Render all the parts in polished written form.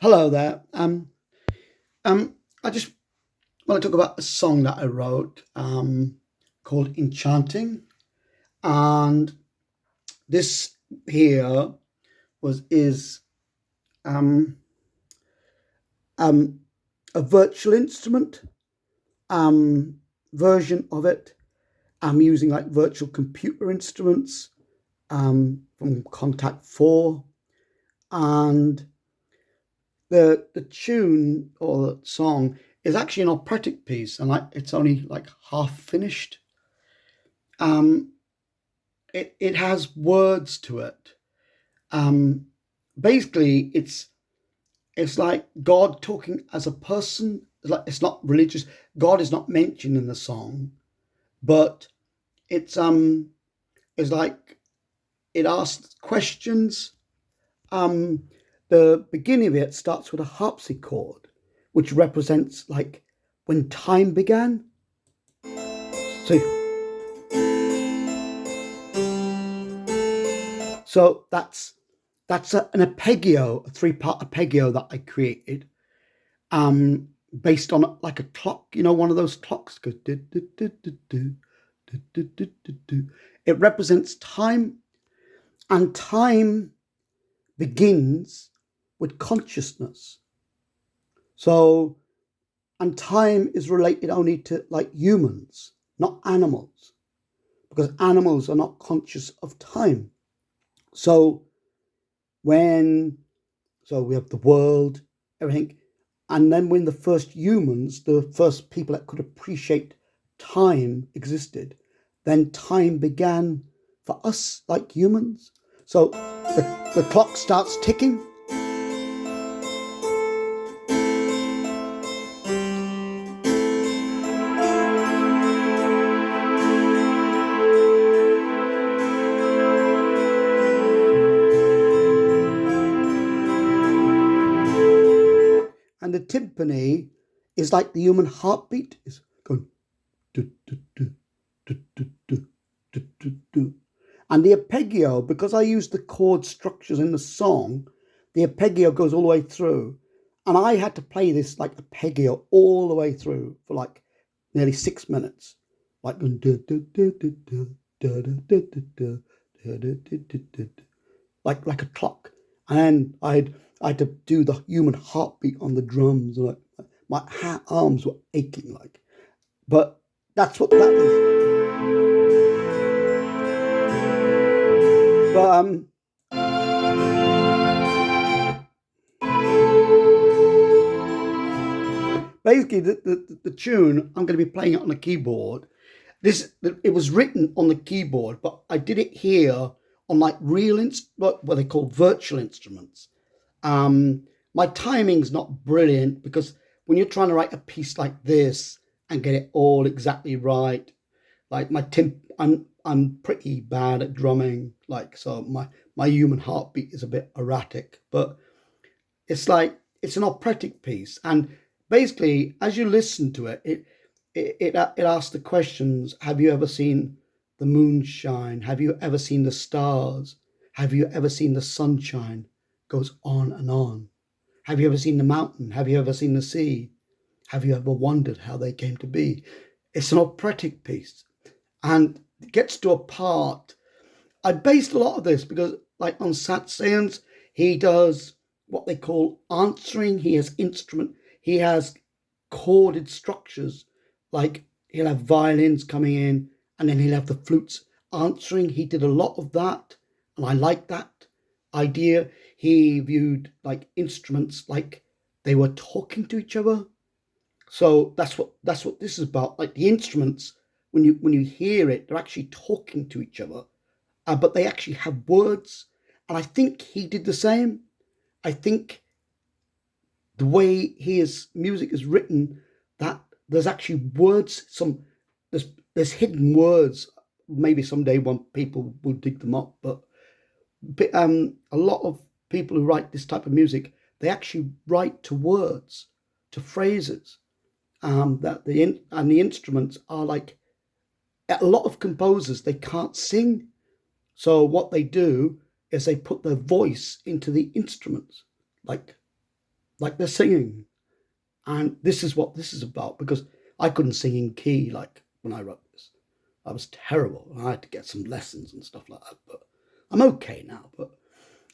Hello there. I just want to talk about a song that I wrote called Enchanting, and this here was is um, um, a virtual instrument um, version of it. I'm using like virtual computer instruments from Kontact 4, and the tune or the song is actually an operatic piece, and it's only like half finished. Um, it has words to it. Um, Basically, it's like God talking as a person. It's not religious. God is not mentioned in the song, but it's it's like it asks questions. Um, the beginning of it starts with a harpsichord, which represents like when time began. So so that's an arpeggio, a three-part arpeggio that I created, um, based on like a clock. You know, one of those clocks goes do, do, do, do, do, do, do, do, do, do. It represents time, and time begins with consciousness. So, and time is related only to like humans, not animals, because animals are not conscious of time. So when so we have the world, everything, and then when the first humans, the first people that could appreciate time existed, then time began for us like humans. So the clock starts ticking, and the timpani is like the human heartbeat is going do, do, do, do, do, do, do, do, do. And the arpeggio, because I use the chord structures in the song, the arpeggio goes all the way through. And I had to play this like arpeggio all the way through for like nearly 6 minutes. Like like a clock. And I had to do the human heartbeat on the drums. Like my arms were aching like. But that's what that is. But basically the tune I'm going to be playing it on the keyboard. It was written on the keyboard, but I did it here on like what they call virtual instruments. My timing's not brilliant because when you're trying to write a piece like this and get it all exactly right, like I'm pretty bad at drumming, like so my human heartbeat is a bit erratic, but it's like it's an operatic piece, and basically, as you listen to it, it asks the questions: Have you ever seen the moon shine? Have you ever seen the stars? Have you ever seen the sunshine? Goes on and on. Have you ever seen the mountain? Have you ever seen the sea? Have you ever wondered how they came to be? It's an operatic piece, and it gets to a part. I based a lot of this because, like on Sat Seance, he does what they call answering. He has chorded structures, like he'll have violins coming in, and then he'll have the flutes answering. He did a lot of that, and I like that idea. He viewed like instruments like they were talking to each other. So that's what this is about. Like the instruments, when you hear it, they're actually talking to each other, but they actually have words. And I think he did the same. I think the way his music is written, that there's actually words. There's hidden words. Maybe someday when people will dig them up, but a lot of people who write this type of music, they actually write to words, to phrases. And the instruments are like a lot of composers, they can't sing. So what they do is they put their voice into the instruments, like like they're singing. And this is what this is about, because I couldn't sing in key like when I wrote this. I was terrible. I had to get some lessons and stuff like that, but I'm okay now. But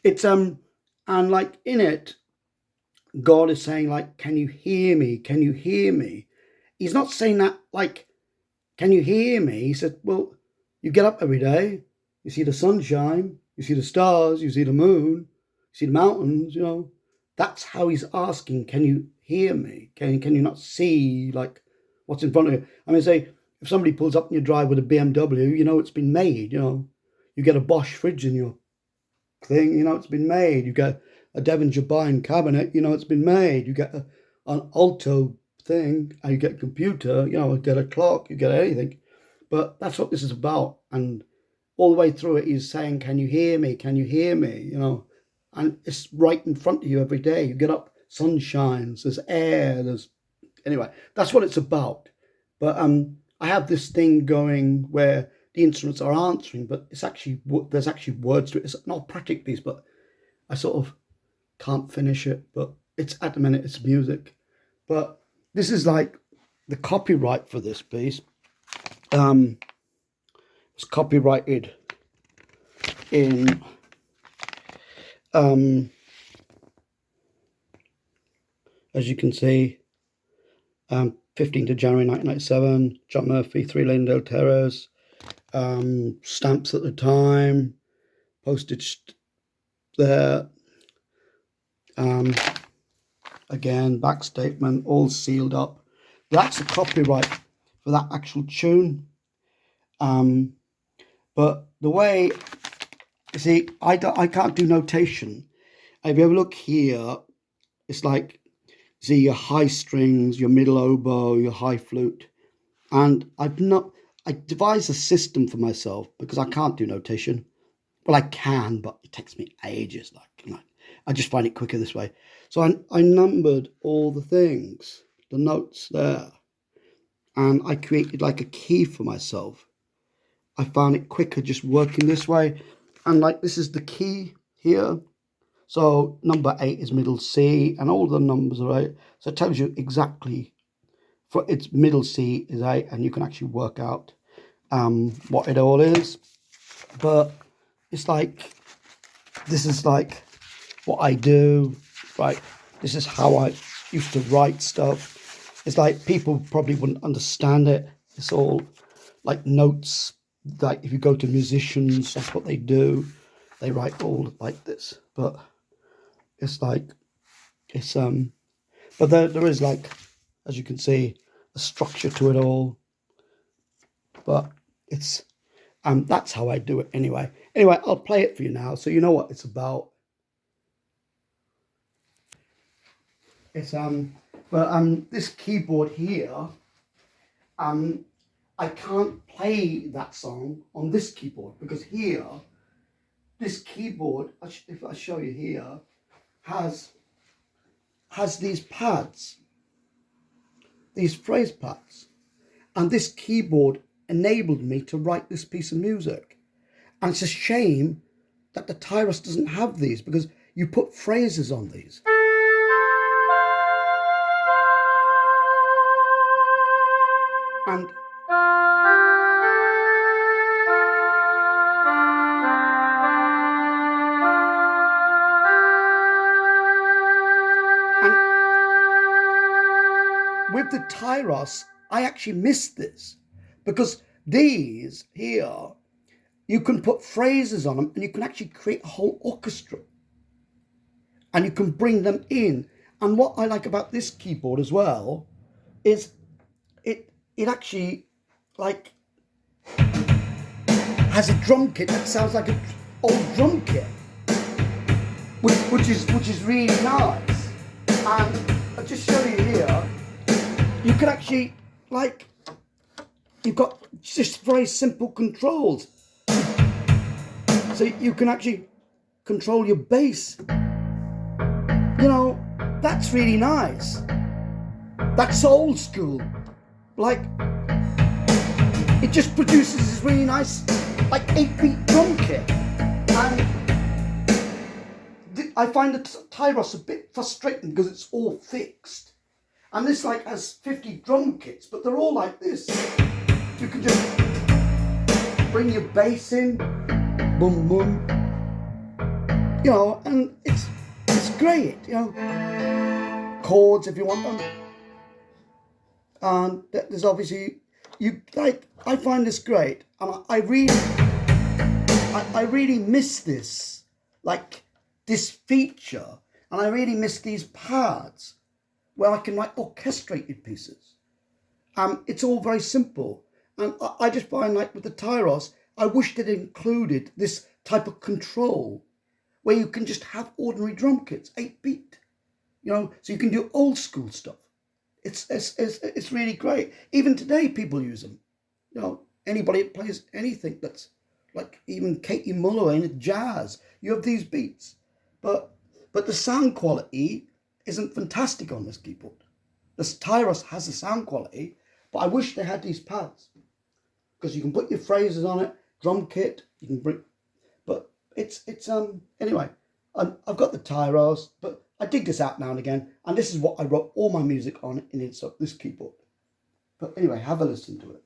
it's and like in it, God is saying like, can you hear me? Can you hear me? He's not saying that like, can you hear me? He said, well, you get up every day, you see the sunshine, you see the stars, you see the moon, you see the mountains, you know. That's how he's asking, can you hear me? Can you not see like what's in front of you? I mean, say if somebody pulls up in your drive with a BMW, you know it's been made, you know. You get a Bosch fridge in your thing, you know it's been made. You get a Devon cabinet, you know it's been made. You get an Alto thing, and you get a computer, you know, you get a clock, you get anything. But that's what this is about. And all the way through it, he's saying, can you hear me? Can you hear me? You know, and it's right in front of you every day. You get up, sun shines, there's air, anyway, that's what it's about. But I have this thing going where the instruments are answering, but there's actually words to it. It's an operatic piece, but I sort of can't finish it. But it's at the minute, it's music. But this is like the copyright for this piece. It's copyrighted in as you can see, 15th of January 1997, John Murphy, 3 Lanedale Terrace, stamps at the time, postage there, again, back statement, all sealed up. That's the copyright for that actual tune. But the way, you see, I can't do notation. If you ever look here, it's like, see your high strings, your middle oboe, your high flute. And I devised a system for myself because I can't do notation. Well, I can, but it takes me ages. Like I just find it quicker this way. So I numbered all the things, the notes there. And I created like a key for myself. I found it quicker just working this way. And like this is the key here. So number 8 is middle C, and all the numbers are 8. So it tells you exactly, for its middle C is 8, and you can actually work out what it all is. But it's like, this is like what I do, right? This is how I used to write stuff. It's like people probably wouldn't understand it. It's all like notes. Like if you go to musicians, that's what they do. They write all like this, but it's like, it's but there is like, as you can see, a structure to it all. But it's that's how I do it anyway. Anyway, I'll play it for you now so you know what it's about. It's this keyboard here, I can't play that song on this keyboard because here, this keyboard, if I show you here, has these pads, these phrase pads, and this keyboard enabled me to write this piece of music. And it's a shame that the Tyrus doesn't have these, because you put phrases on these. And with the Tyros, I actually missed this, because these here, you can put phrases on them and you can actually create a whole orchestra and you can bring them in. And what I like about this keyboard as well is it actually like has a drum kit that sounds like an old drum kit, which is really nice. And I'll just show you here. You can actually, like, you've got just very simple controls. So you can actually control your bass. You know, that's really nice. That's old school. Like, it just produces this really nice, like, 8-beat drum kit. And I find the Tyros a bit frustrating because it's all fixed. And this like has 50 drum kits, but they're all like this. You can just bring your bass in, boom, boom. You know, and it's great, you know. Chords if you want them. And there's obviously, I find this great. And I really miss this, like this feature. And I really miss these pads where I can write orchestrated pieces. It's all very simple. And I just find like with the Tyros, I wish they'd included this type of control where you can just have ordinary drum kits, 8-beat, you know, so you can do old school stuff. It's really great. Even today, people use them. You know, anybody that plays anything that's like even Katie Muller in jazz, you have these beats. But the sound quality isn't fantastic on this keyboard. The Tyros has the sound quality, but I wish they had these pads because you can put your phrases on it, drum kit. You can bring, but it's anyway. I've got the Tyros, but I dig this out now and again, and this is what I wrote all my music on in Instow, this keyboard. But anyway, have a listen to it.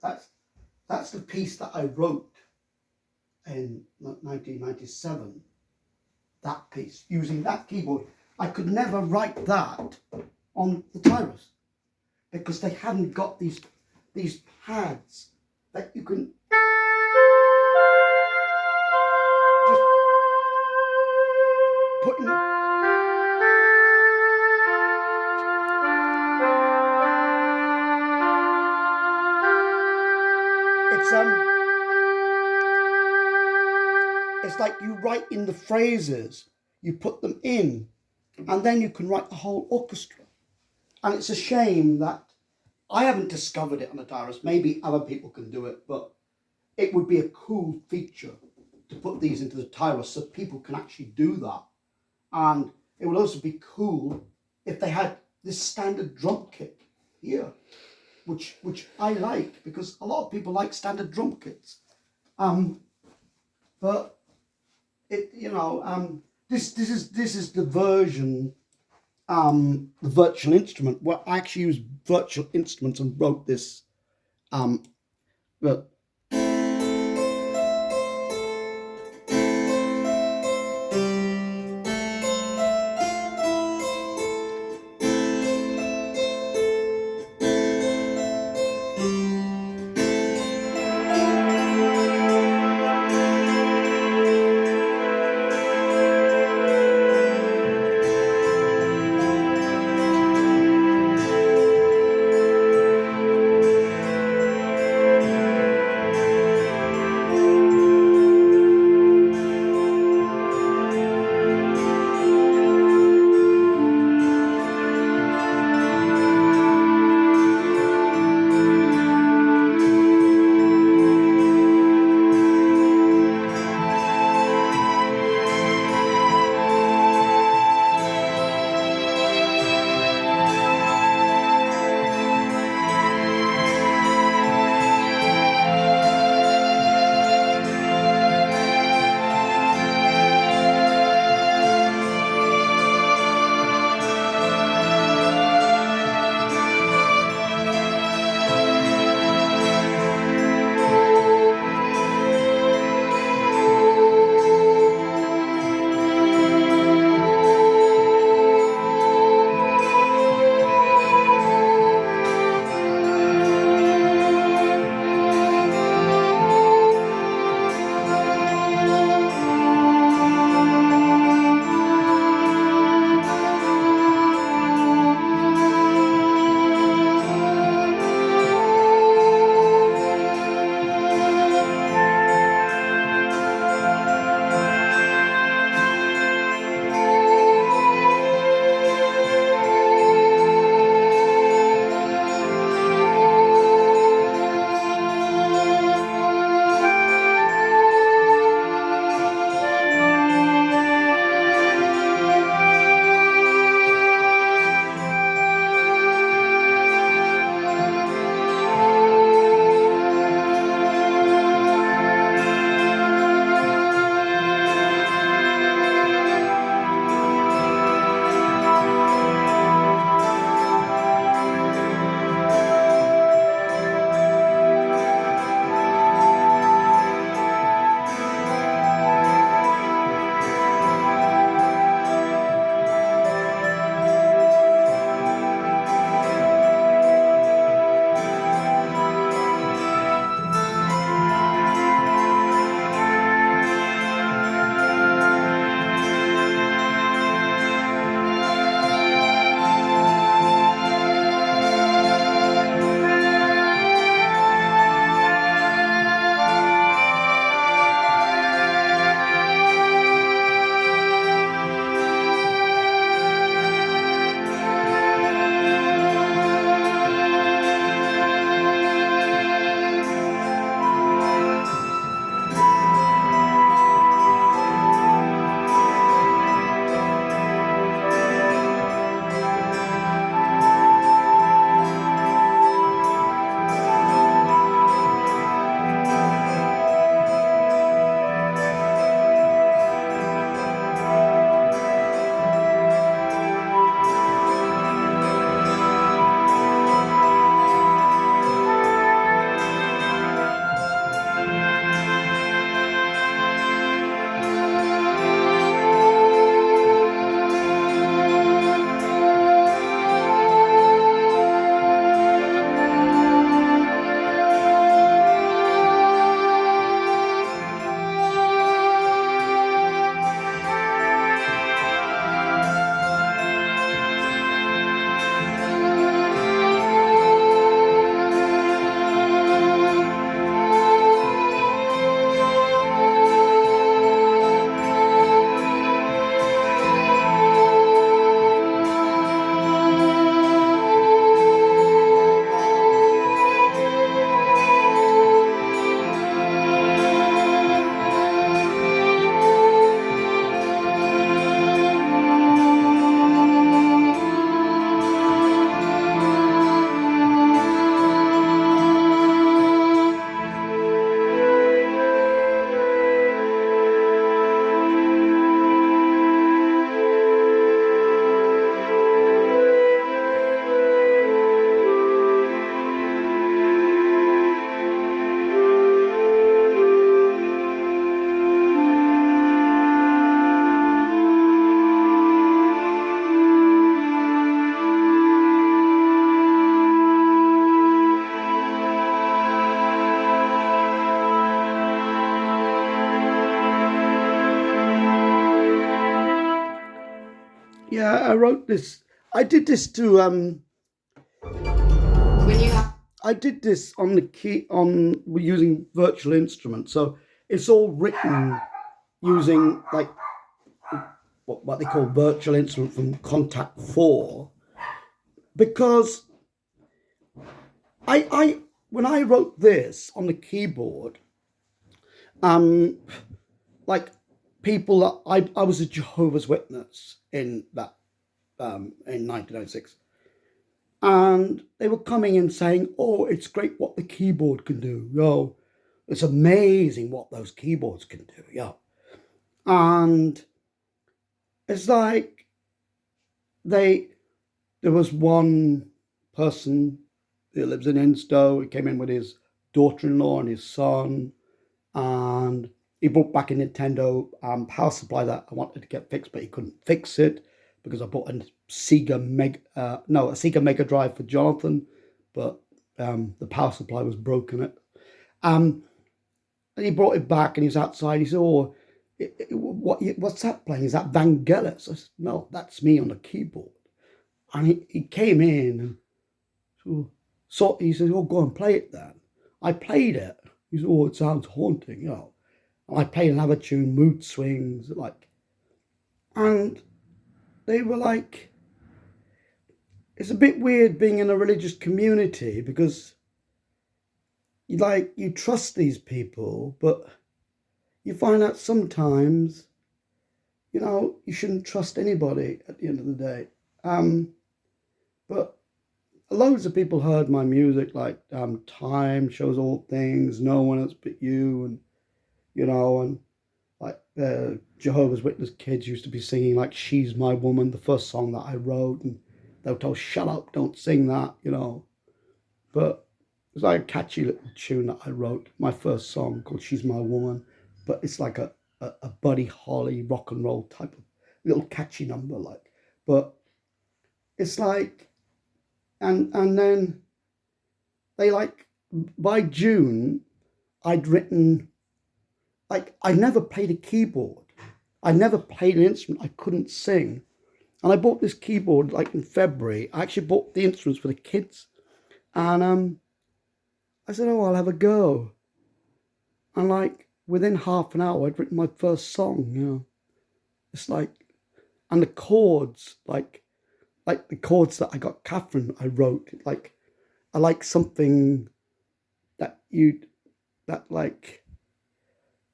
that's the piece that I wrote in 1997. That piece using that keyboard. I could never write that on the Tyrus because they hadn't got these pads that you can just put in. It's like you write in the phrases, you put them in, and then you can write the whole orchestra. And it's a shame that I haven't discovered it on the Tyrus. Maybe other people can do it, but it would be a cool feature to put these into the Tyrus so people can actually do that. And it would also be cool if they had this standard drum kit here, which I like because a lot of people like standard drum kits. But it, this is the version, the virtual instrument. Well, I actually used virtual instruments and wrote this. But Yeah, I wrote this. I did this to When you have I did this on the key on using virtual instruments. So it's all written using like what they call virtual instrument from Kontact 4 because I when I wrote this on the keyboard, um like people that I was a Jehovah's Witness in that in 1996, and they were coming and saying, "Oh, it's great what the keyboard can do. Yo, it's amazing what those keyboards can do." Yeah, and it's like they there was one person who lives in Instow. He came in with his daughter-in-law and his son, and he brought back a Nintendo power supply that I wanted to get fixed, but he couldn't fix it because I bought a Sega Mega Drive for Jonathan, but the power supply was broken. Um, and he brought it back, and he's outside. He said, "Oh, what's that playing? Is that Vangelis?" I said, "No, that's me on the keyboard." And he came in and so he said, "Oh, go and play it then." I played it. He said, "Oh, it sounds haunting, you know." And I played another tune, Mood Swings, like, and they were like, it's a bit weird being in a religious community because you trust these people, but you find out sometimes, you shouldn't trust anybody at the end of the day. But loads of people heard my music, like Time Shows All Things, No One Else But You, and and like Jehovah's Witness kids used to be singing like "She's My Woman," the first song that I wrote, and they were told, "Shut up, don't sing that." But it was like a catchy little tune that I wrote, my first song called "She's My Woman," but it's like a Buddy Holly rock and roll type of little catchy number, like. But it's like, and then they like by June, I'd written like I never played a keyboard. I never played an instrument. I couldn't sing. And I bought this keyboard like in February. I actually bought the instruments for the kids. And I said, "Oh, I'll have a go." And like within half an hour, I'd written my first song. It's like, and the chords, like the chords that I got Catherine, I wrote, like, I like something that you'd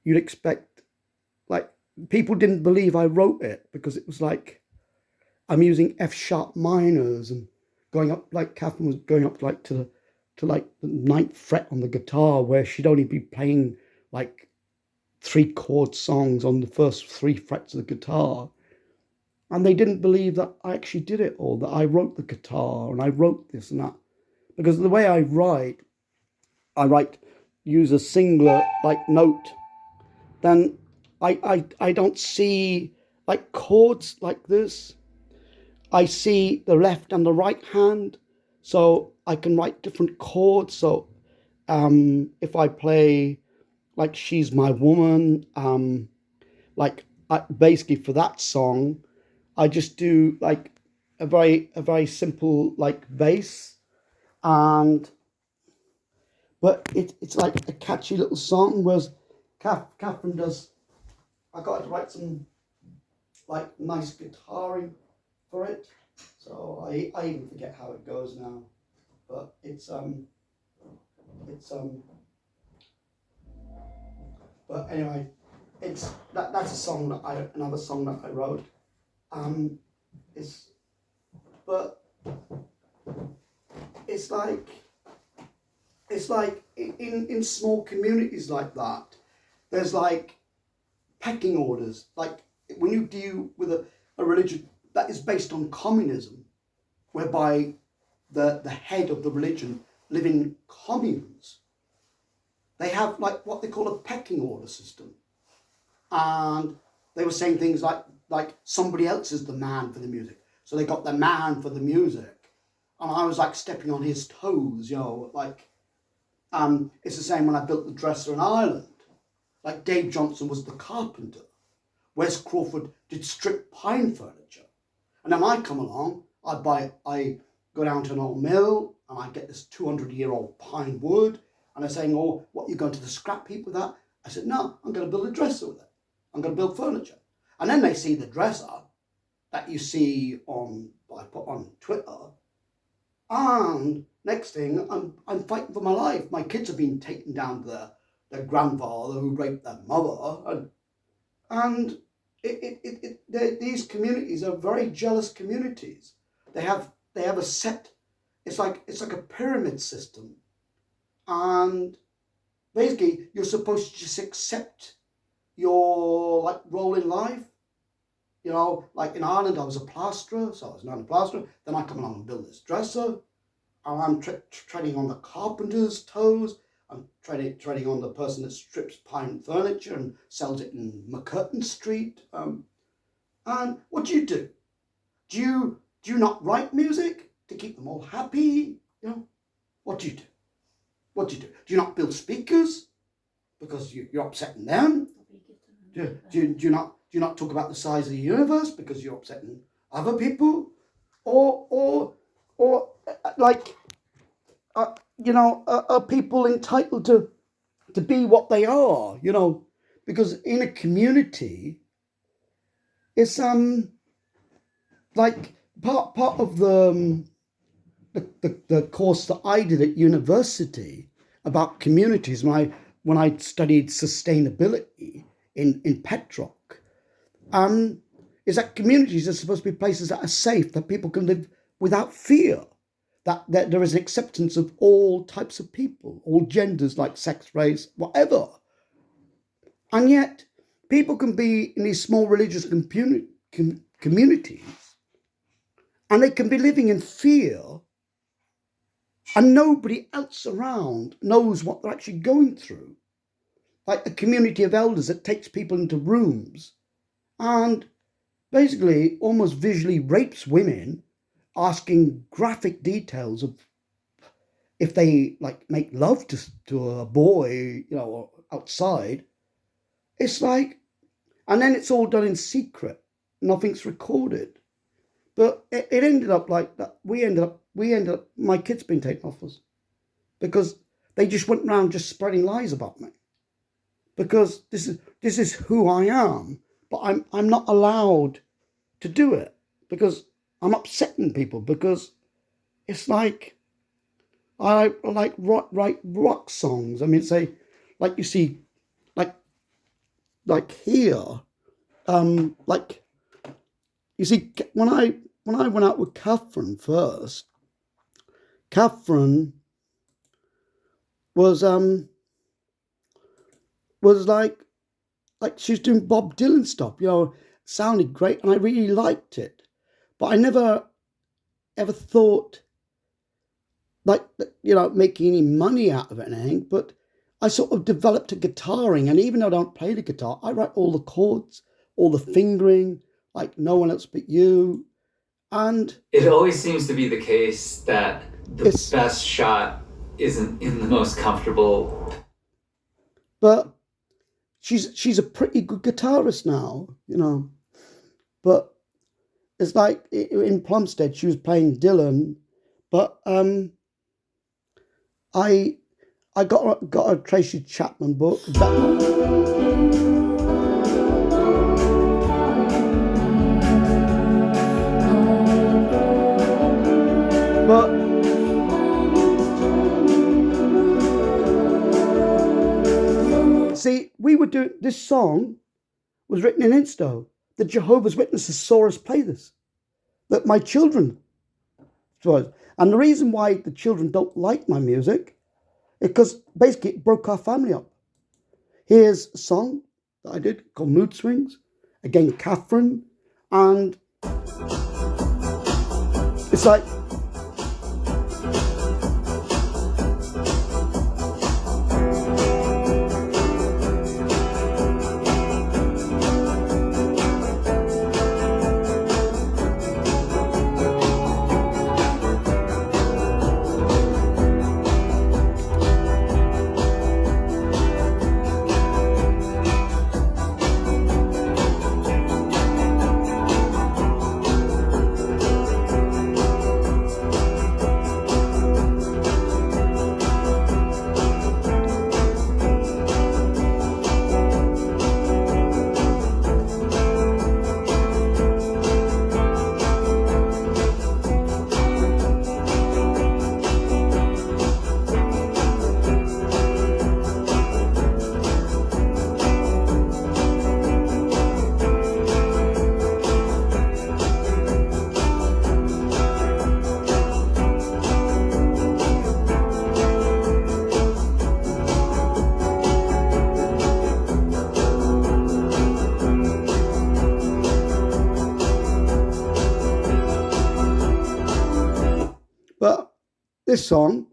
expect, like, people didn't believe I wrote it because it was like, I'm using F sharp minors and going up like Catherine was going up like to like the ninth fret on the guitar, where she'd only be playing like three chord songs on the first three frets of the guitar. And they didn't believe that I actually did it all, that I wrote the guitar and I wrote this and that. Because the way I write, use a singular like note, then I don't see like chords like this. I see the left and the right hand, so I can write different chords. So if I play like "She's My Woman," basically for that song, I just do like a very simple like bass, and but it's like a catchy little song. Whereas Catherine does, I got to write some like nice guitaring for it. So I even forget how it goes now, but it's but anyway, that's a song that I another song that I wrote. Um, it's but it's like in small communities like that, there's like pecking orders. Like when you deal with a religion that is based on communism, whereby the head of the religion live in communes, they have like what they call a pecking order system. And they were saying things like somebody else is the man for the music. So they got the man for the music. And I was like stepping on his toes, like it's the same when I built the dresser in Ireland. Like Dave Johnson was the carpenter. Wes Crawford did strip pine furniture. And then I come along, I go down to an old mill and I get this 200-year-old pine wood, and they're saying, oh, what, are you going to the scrap heap with that? I said, no, I'm going to build a dresser with it. I'm going to build furniture. And then they see the dresser that you see I put on Twitter, and next thing, I'm fighting for my life. My kids have been taken down to their grandfather who raped their mother, and these communities are very jealous communities. They have a set. It's like a pyramid system, and basically you're supposed to just accept your like role in life. You know, like in Ireland, I was a plasterer, so I was not a plasterer. Then I come along and build this dresser, and I'm treading on the carpenter's toes. I'm treading on the person that strips pine furniture and sells it in McCurtain Street. And what do? Do you not write music to keep them all happy? You know, what do? What do? Do you not build speakers because you're upsetting them? Do you not talk about the size of the universe because you're upsetting other people? Or like, you know, are people entitled to be what they are? You know, because in a community, it's like part of the course that I did at university about communities when I studied sustainability in Petrock, is that communities are supposed to be places that are safe, that people can live without fear, that there is acceptance of all types of people, all genders, like sex, race, whatever. And yet people can be in these small religious communities and they can be living in fear, and nobody else around knows what they're actually going through. Like a community of elders that takes people into rooms and basically almost visually rapes women, asking graphic details of if they like make love to a boy, you know, outside. It's like, and then it's all done in secret. Nothing's recorded. But it ended up like that. We ended up, my kids being taken off us because they just went around just spreading lies about me. Because this is who I am, but I'm not allowed to do it because I'm upsetting people, because it's like I like write rock songs. I mean, say like you see like here, like you see when I went out with Catherine first, Catherine was like she was doing Bob Dylan stuff, you know, sounded great, and I really liked it. But I never ever thought like, you know, making any money out of it or anything. But I sort of developed a guitaring, and even though I don't play the guitar, I write all the chords, all the fingering, like No One Else But You. And it always seems to be the case that the best shot isn't in the most comfortable. But she's a pretty good guitarist now, you know. But it's like in Plumstead, she was playing Dylan, but I got a Tracy Chapman book. But see, we were doing this song was written in Instow. The Jehovah's Witnesses saw us play this. That my children was. And the reason why the children don't like my music is because basically it broke our family up. Here's a song that I did called Mood Swings. Again, Catherine. And it's like, this song